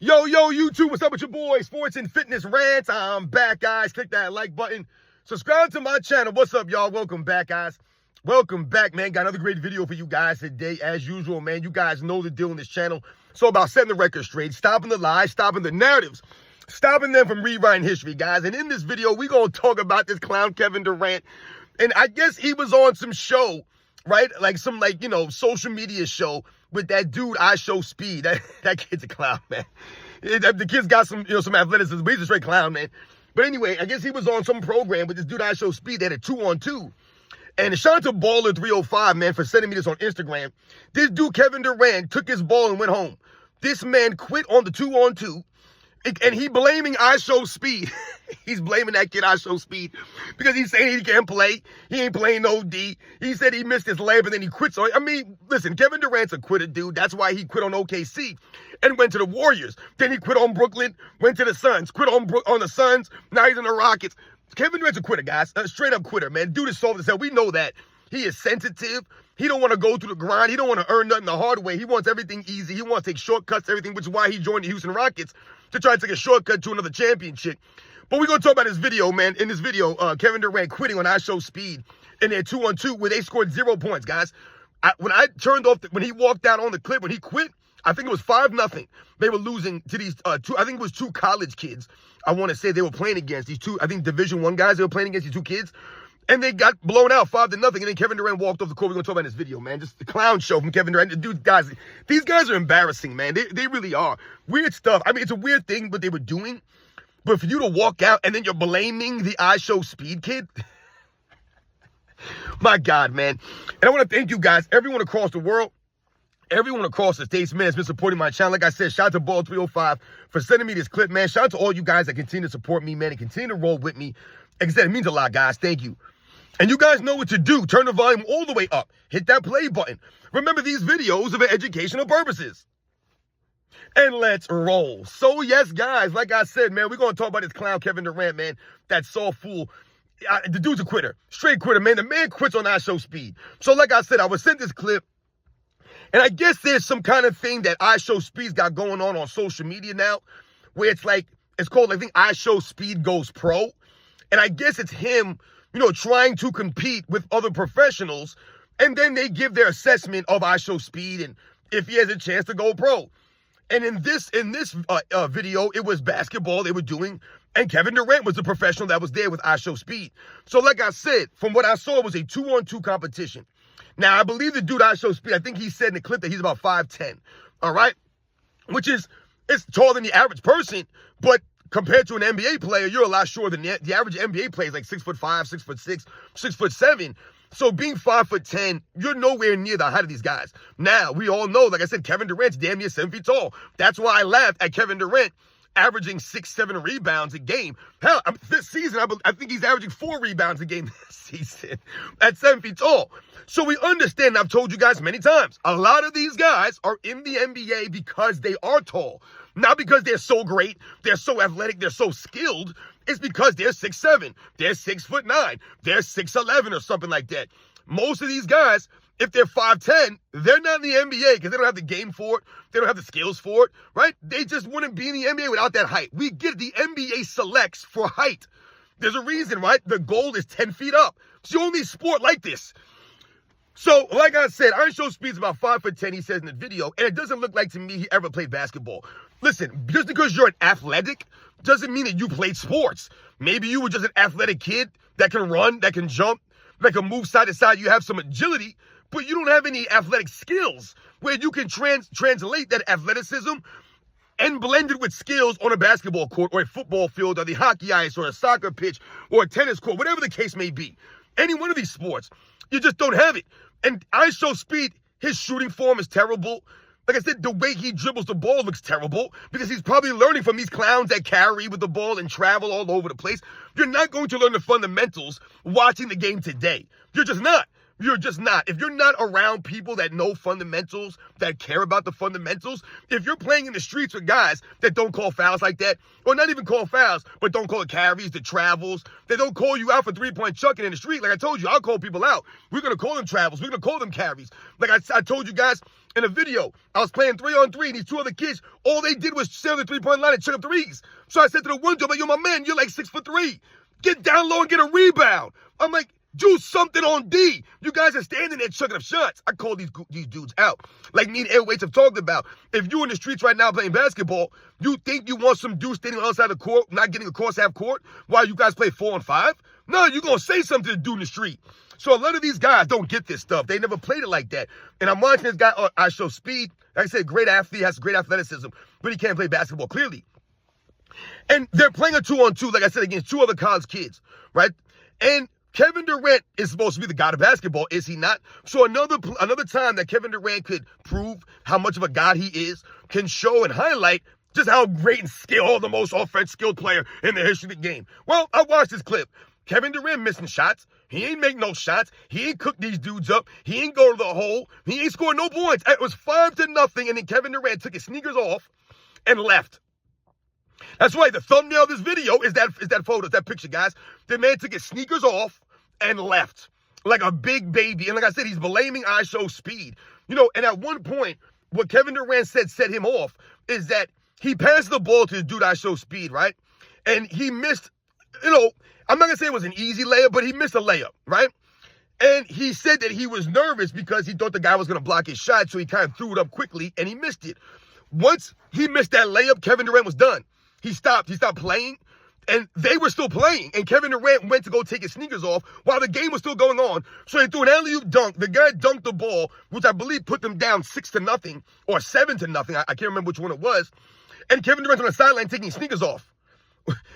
Yo, YouTube, what's up with your boy? Sports and Fitness Rants. I'm back, guys. Click that like button. Subscribe to my channel. What's up, y'all? Welcome back, guys. Welcome back, man. Got another great video for you guys today. As usual, man, you guys know the deal on this channel. It's all about setting the record straight, stopping the lies, stopping the narratives, stopping them from rewriting history, guys. And in this video, we're going to talk about this clown Kevin Durant. And I guess he was on some show, right? Like some, social media show with that dude, I Show Speed. That kid's a clown, man. The kid's got some, some athleticism, but he's a straight clown, man. But anyway, I guess he was on some program with this dude, I Show Speed. They had a 2-on-2. And shout out to Baller305, man, for sending me this on Instagram. This dude, Kevin Durant, took his ball and went home. This man quit on the 2-on-2. And he blaming I Show Speed. He's blaming that kid I Show Speed because he's saying he can't play. He ain't playing no D. He said he missed his layup and then he quits. I mean, listen, Kevin Durant's a quitter, dude. That's why he quit on OKC and went to the Warriors. Then he quit on Brooklyn, went to the Suns, quit on the Suns. Now he's in the Rockets. Kevin Durant's a quitter, guys. A straight up quitter, man. Dude is soft as hell. We know that. He is sensitive. He don't want to go through the grind. He don't want to earn nothing the hard way. He wants everything easy. He wants to take shortcuts to everything, which is why he joined the Houston Rockets, to try to take a shortcut to another championship. But we're going to talk about this video, man. In this video, Kevin Durant quitting on I Show Speed in their 2-on-2 where they scored 0 points, guys. When I turned off, when he walked out on the clip, when he quit, I think it was 5-0. They were losing to these I think it was 2 college kids. I want to say they were playing against these 2, I think Division I guys. They were playing against these 2 kids. And they got blown out 5-0. And then Kevin Durant walked off the court. We're going to talk about this video, man. Just the clown show from Kevin Durant. Dude, guys, these guys are embarrassing, man. They really are. Weird stuff. I mean, it's a weird thing what they were doing. But for you to walk out and then you're blaming the I Show Speed kid. My God, man. And I want to thank you guys, everyone across the world. Everyone across the states, man, has been supporting my channel. Like I said, shout out to Ball305 for sending me this clip, man. Shout out to all you guys that continue to support me, man, and continue to roll with me. Like I said, it means a lot, guys. Thank you. And you guys know what to do. Turn the volume all the way up. Hit that play button. Remember, these videos are for educational purposes. And let's roll. So, yes, guys, like I said, man, we're going to talk about this clown Kevin Durant, man. That soft fool. The dude's a quitter. Straight quitter, man. The man quits on I Show Speed. So, like I said, I was sent this clip. And I guess there's some kind of thing that I Show Speed's got going on social media now, where it's called, I think, I Show Speed Goes Pro. And I guess it's him, trying to compete with other professionals. And then they give their assessment of I Show Speed and if he has a chance to go pro. And in this video, it was basketball they were doing. And Kevin Durant was the professional that was there with I Show Speed. So like I said, from what I saw, it was a 2-on-2 competition. Now, I believe the dude I Show Speed, I think he said in the clip that he's about 5'10", all right? Which is, it's taller than the average person, but compared to an NBA player, you're a lot shorter than the average NBA player is like 6'5", 6'6", 6'7". So being 5'10", you're nowhere near the height of these guys. Now, we all know, like I said, Kevin Durant's damn near 7 feet tall. That's why I laughed at Kevin Durant averaging 6-7 rebounds a game. Hell, this season, I think he's averaging 4 rebounds a game this season at 7 feet tall. So we understand, I've told you guys many times, a lot of these guys are in the NBA because they are tall. Not because they're so great, they're so athletic, they're so skilled. It's because they're 6'7", they're 6'9", they're 6'11", or something like that. Most of these guys, if they're 5'10", they're not in the NBA because they don't have the game for it. They don't have the skills for it, right? They just wouldn't be in the NBA without that height. We get it. The NBA selects for height. There's a reason, right? The goal is 10 feet up. It's the only sport like this. So, like I said, I Show Speed's about 5'10", he says in the video, and it doesn't look like to me he ever played basketball. Listen, just because you're an athletic doesn't mean that you played sports. Maybe you were just an athletic kid that can run, that can jump, that can move side to side. You have some agility, but you don't have any athletic skills where you can translate that athleticism and blend it with skills on a basketball court or a football field or the hockey ice or a soccer pitch or a tennis court, whatever the case may be. Any one of these sports, you just don't have it. And I Show Speed, his shooting form is terrible. Like I said, the way he dribbles the ball looks terrible because he's probably learning from these clowns that carry with the ball and travel all over the place. You're not going to learn the fundamentals watching the game today. You're just not. You're just not. If you're not around people that know fundamentals, that care about the fundamentals, if you're playing in the streets with guys that don't call fouls like that, or not even call fouls, but don't call it carries, the travels, they don't call you out for three-point chucking in the street. Like I told you, I'll call people out. We're going to call them travels. We're going to call them carries. Like I told you guys in a video, I was playing 3-on-3, and these two other kids, all they did was stand on the three-point line and chuck up threes. So I said to the one dude, I'm like, yo, my man, you're like 6'3". Get down low and get a rebound. I'm like, do something on D. You guys are standing there chucking up shots. I call these dudes out. Like me and Airways have talked about. If you're in the streets right now playing basketball, you think you want some dude standing outside the court, not getting across half court, while you guys play 4-on-5? No, you're going to say something to the dude in the street. So a lot of these guys don't get this stuff. They never played it like that. And I'm watching this guy, I show speed. Like I said, great athlete, has great athleticism, but he can't play basketball, clearly. And they're playing a 2-on-2, like I said, against two other college kids, right? And Kevin Durant is supposed to be the god of basketball, is he not? So another time that Kevin Durant could prove how much of a god he is, can show and highlight just how great and skilled, the most skilled player in the history of the game. Well, I watched this clip. Kevin Durant missing shots. He ain't make no shots. He ain't cook these dudes up. He ain't go to the hole. He ain't scored no points. It was 5-0, and then Kevin Durant took his sneakers off and left. That's right. The thumbnail of this video is that photo, that picture, guys. The man took his sneakers off and left like a big baby. And like I said, he's blaming I show speed. You know, and at one point, what Kevin Durant said set him off is that he passed the ball to the dude I show speed, right? And he missed, you know, I'm not going to say it was an easy layup, but he missed a layup, right? And he said that he was nervous because he thought the guy was going to block his shot, so he kind of threw it up quickly, and he missed it. Once he missed that layup, Kevin Durant was done. He stopped playing, and they were still playing. And Kevin Durant went to go take his sneakers off while the game was still going on. So he threw an alley-oop dunk. The guy dunked the ball, which I believe put them down 6-0 or 7-0. I can't remember which one it was. And Kevin Durant's on the sideline taking his sneakers off.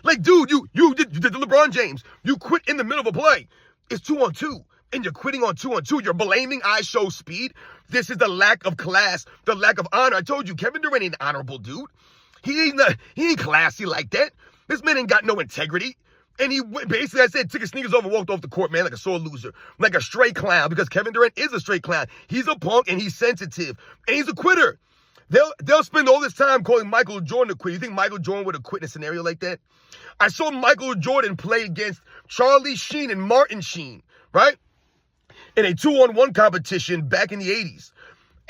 Like, dude, you did the LeBron James. You quit in the middle of a play. It's 2-on-2. And you're quitting on 2-on-2. You're blaming I show speed. This is the lack of class, the lack of honor. I told you, Kevin Durant ain't an honorable dude. He ain't classy like that. This man ain't got no integrity. And he basically, I said, took his sneakers off and walked off the court, man, like a sore loser. Like a straight clown, because Kevin Durant is a straight clown. He's a punk and he's sensitive. And he's a quitter. They'll spend all this time calling Michael Jordan a quitter. You think Michael Jordan would have quit in a scenario like that? I saw Michael Jordan play against Charlie Sheen and Martin Sheen, right? In a 2-on-1 competition back in the 80s.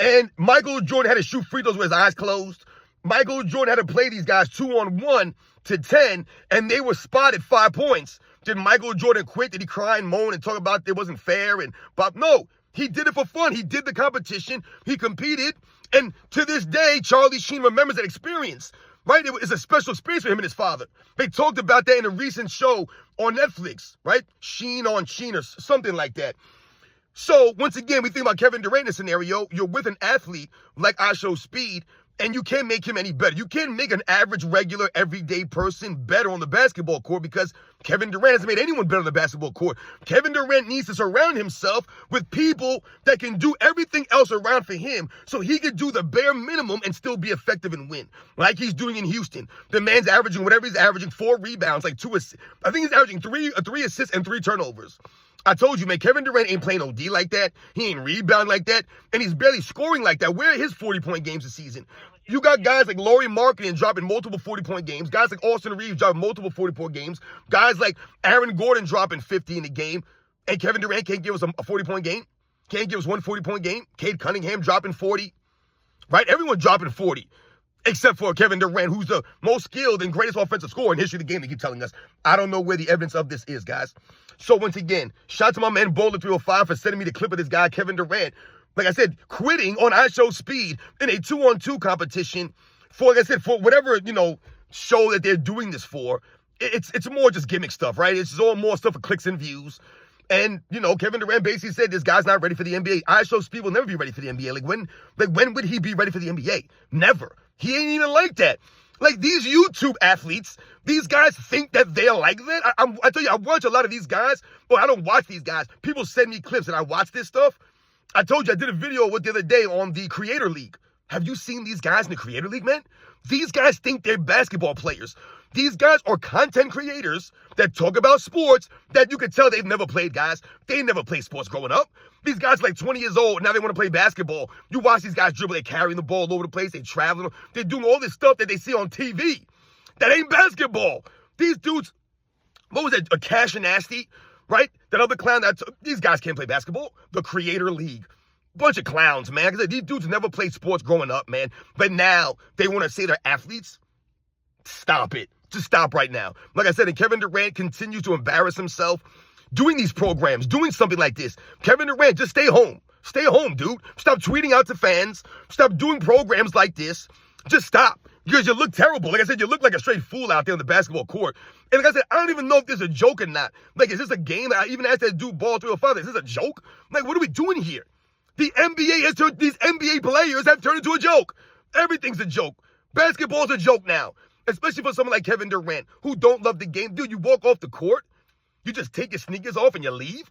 And Michael Jordan had to shoot free throws with his eyes closed. Michael Jordan had to play these guys 2-on-1 to 10, and they were spotted 5 points. Did Michael Jordan quit? Did he cry and moan and talk about it wasn't fair? No, he did it for fun. He did the competition. He competed. And to this day, Charlie Sheen remembers that experience, right? It was a special experience for him and his father. They talked about that in a recent show on Netflix, right? Sheen on Sheen or something like that. So, once again, we think about Kevin Durant in a scenario. You're with an athlete like I show speed, and you can't make him any better. You can't make an average, regular, everyday person better on the basketball court because Kevin Durant hasn't made anyone better on the basketball court. Kevin Durant needs to surround himself with people that can do everything else around for him so he can do the bare minimum and still be effective and win, like he's doing in Houston. The man's averaging whatever he's averaging, 4 rebounds, like 2 assists. I think he's averaging 3 assists and 3 turnovers. I told you, man, Kevin Durant ain't playing OD like that. He ain't rebounding like that. And he's barely scoring like that. Where are his 40-point games this season? You got guys like Lauri Markkanen dropping multiple 40-point games. Guys like Austin Reeves dropping multiple 40-point games. Guys like Aaron Gordon dropping 50 in a game. And Kevin Durant can't give us a 40-point game. Can't give us one 40-point game. Cade Cunningham dropping 40. Right? Everyone dropping 40. Except for Kevin Durant, who's the most skilled and greatest offensive scorer in history of the game, they keep telling us. I don't know where the evidence of this is, guys. So once again, shout out to my man Boulder305 for sending me the clip of this guy, Kevin Durant. Like I said, quitting on I show speed in a 2-on-2 competition for, like I said, for whatever, show that they're doing this for. It's more just gimmick stuff, right? It's all more stuff for clicks and views. And, Kevin Durant basically said this guy's not ready for the NBA. I show speed will never be ready for the NBA. When would he be ready for the NBA? Never. He ain't even like that. Like, these YouTube athletes, these guys think that they're like that. I tell you, I watch a lot of these guys. Well, I don't watch these guys. People send me clips and I watch this stuff. I told you I did a video the other day on the Creator League. Have you seen these guys in the Creator League, man? These guys think they're basketball players. These guys are content creators that talk about sports that you can tell they've never played, guys. They never played sports growing up. These guys are like 20 years old, now they want to play basketball. You watch these guys dribble, they're carrying the ball all over the place, they're traveling, they're doing all this stuff that they see on TV. That ain't basketball. These dudes, what was that, a Cash and Nasty, right? That other clown, these guys can't play basketball. The Creator League. Bunch of clowns, man. These dudes never played sports growing up, man. But now they want to say they're athletes. Stop it. Just stop right now. Like I said, and Kevin Durant continues to embarrass himself doing these programs, doing something like this. Kevin Durant, just stay home. Stay home, dude. Stop tweeting out to fans. Stop doing programs like this. Just stop. Because you look terrible. Like I said, you look like a straight fool out there on the basketball court. And like I said, I don't even know if this is a joke or not. Like, is this a game? I even asked that dude, Ball 305, is this a joke? Like, what are we doing here? The NBA has turned, these NBA players have turned into a joke. Everything's a joke. Basketball's a joke now. Especially for someone like Kevin Durant, who don't love the game. Dude, you walk off the court, you just take your sneakers off and you leave.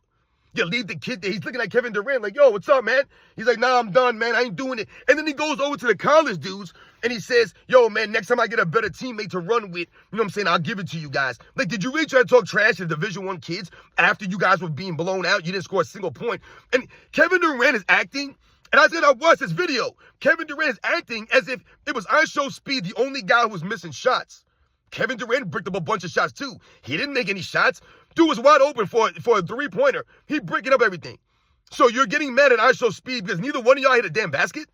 You leave the kid there. He's looking at Kevin Durant like, yo, what's up, man? He's like, nah, I'm done, man. I ain't doing it. And then he goes over to the college dudes and he says, yo, man, next time I get a better teammate to run with, you know what I'm saying, I'll give it to you guys. Like, did you really try to talk trash to Division I kids after you guys were being blown out? You didn't score a single point. And Kevin Durant is acting, and I said I watched this video. Kevin Durant is acting as if it was IShowSpeed, the only guy who was missing shots. Kevin Durant bricked up a bunch of shots too. He didn't make any shots. Dude was wide open for a three-pointer. He bricking up everything. So you're getting mad at IShowSpeed because neither one of y'all hit a damn basket?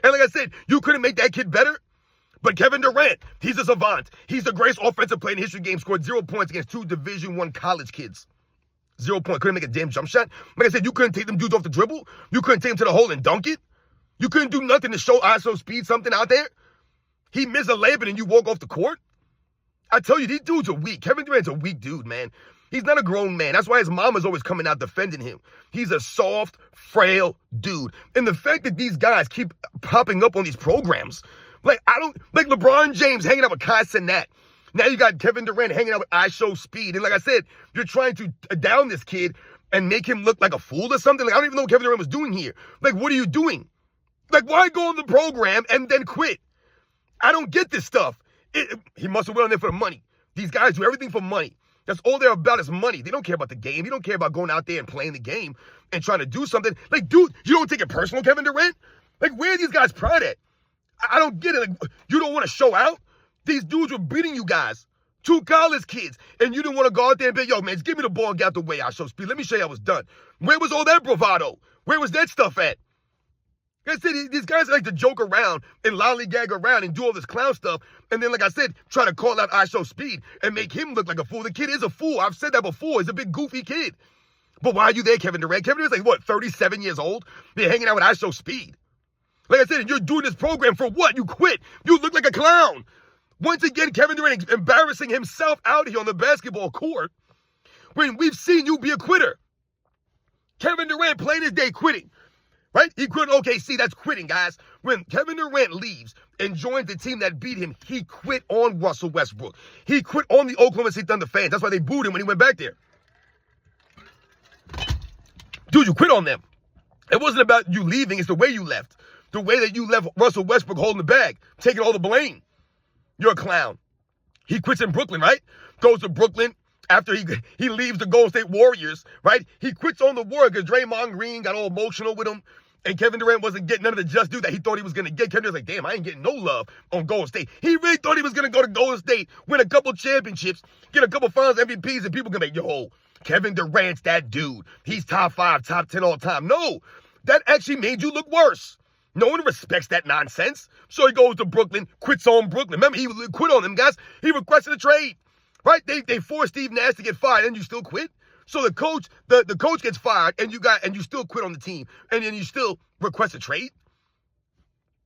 And like I said, you couldn't make that kid better? But Kevin Durant, he's a savant. He's the greatest offensive player in history game, scored 0 points against 2 Division I college kids. 0 points. Couldn't make a damn jump shot. Like I said, you couldn't take them dudes off the dribble. You couldn't take them to the hole and dunk it. You couldn't do nothing to show IShowSpeed something out there. He missed a layup and you walk off the court. I tell you, these dudes are weak. Kevin Durant's a weak dude, man. He's not a grown man. That's why his mama's always coming out defending him. He's a soft, frail dude. And the fact that these guys keep popping up on these programs, like LeBron James hanging out with Kai Cenat. Now you got Kevin Durant hanging out with IShowSpeed. And like I said, you're trying to down this kid and make him look like a fool or something. Like, I don't even know what Kevin Durant was doing here. Like, what are you doing? Like, why go on the program and then quit? I don't get this stuff. He must have went on there for the money. These guys do everything for money. That's all they're about is money. They don't care about the game. They don't care about going out there and playing the game and trying to do something. Like, dude, you don't take it personal, Kevin Durant? Like, where are these guys pride at? I don't get it. Like, you don't want to show out? These dudes were beating you guys. 2 college kids. And you didn't want to go out there and be, yo, man, just give me the ball and get out the way. IShowSpeed. Let me show you I was done. Where was all that bravado? Where was that stuff at? Like I said, these guys like to joke around and lollygag around and do all this clown stuff. And then, like I said, try to call out IShowSpeed and make him look like a fool. The kid is a fool. I've said that before. He's a big, goofy kid. But why are you there, Kevin Durant? Kevin Durant's like, what, 37 years old? You're hanging out with IShowSpeed. Like I said, you're doing this program for what? You quit. You look like a clown. Once again, Kevin Durant embarrassing himself out here on the basketball court when we've seen you be a quitter. Kevin Durant playing his day quitting. Right? He quit OKC. That's quitting, guys. When Kevin Durant leaves and joins the team that beat him, he quit on Russell Westbrook. He quit on the Oklahoma City Thunder fans. That's why they booed him when he went back there. Dude, you quit on them. It wasn't about you leaving. It's the way you left. The way that you left Russell Westbrook holding the bag, taking all the blame. You're a clown. He quits in Brooklyn, right? Goes to Brooklyn. After he leaves the Golden State Warriors, right? He quits on the Warriors because Draymond Green got all emotional with him. And Kevin Durant wasn't getting none of the just due that he thought he was going to get. Kevin Durant's like, damn, I ain't getting no love on Golden State. He really thought he was going to go to Golden State, win a couple championships, get a couple finals MVPs, and people going to be, yo, Kevin Durant's that dude. He's top 5, top 10 all time. No, that actually made you look worse. No one respects that nonsense. So he goes to Brooklyn, quits on Brooklyn. Remember, he quit on them, guys. He requested a trade. Right? They forced Steve Nash to get fired and you still quit. So the coach gets fired and you still quit on the team and then you still request a trade.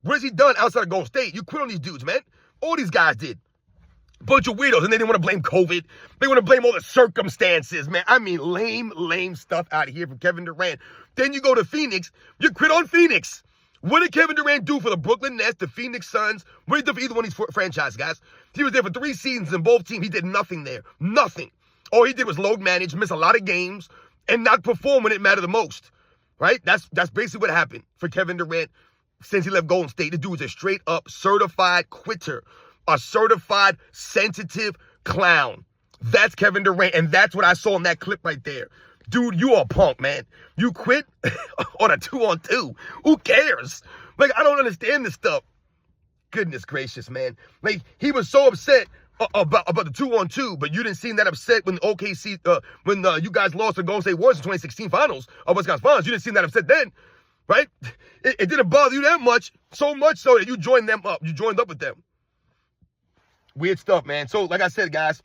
What has he done outside of Golden State? You quit on these dudes, man. All these guys did. Bunch of weirdos, and they didn't want to blame COVID. They want to blame all the circumstances, man. I mean, lame stuff out of here from Kevin Durant. Then you go to Phoenix. You quit on Phoenix. What did Kevin Durant do for the Brooklyn Nets, the Phoenix Suns? What did he do for either one of these franchises, guys? He was there for 3 seasons in both teams. He did nothing there. Nothing. All he did was load manage, miss a lot of games, and not perform when it mattered the most. Right? That's basically what happened for Kevin Durant since he left Golden State. The dude is a straight-up certified quitter. a certified sensitive clown. That's Kevin Durant, and that's what I saw in that clip right there. Dude, you are a punk, man. You quit on a 2-on-2. Who cares? Like, I don't understand this stuff. Goodness gracious, man. Like, he was so upset about the 2-on-2, but you didn't seem that upset when OKC, when you guys lost the Golden State Warriors in 2016 finals, or West Coast finals. You didn't seem that upset then, right? It didn't bother you that much, so much so that you joined them up. You joined up with them. Weird stuff, man. So, like I said, guys,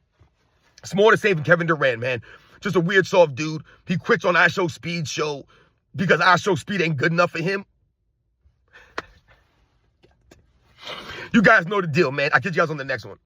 it's more to say from Kevin Durant, man. Just a weird, soft dude. He quits on I Show Speed show because I Show Speed ain't good enough for him. You guys know the deal, man. I'll catch you guys on the next one.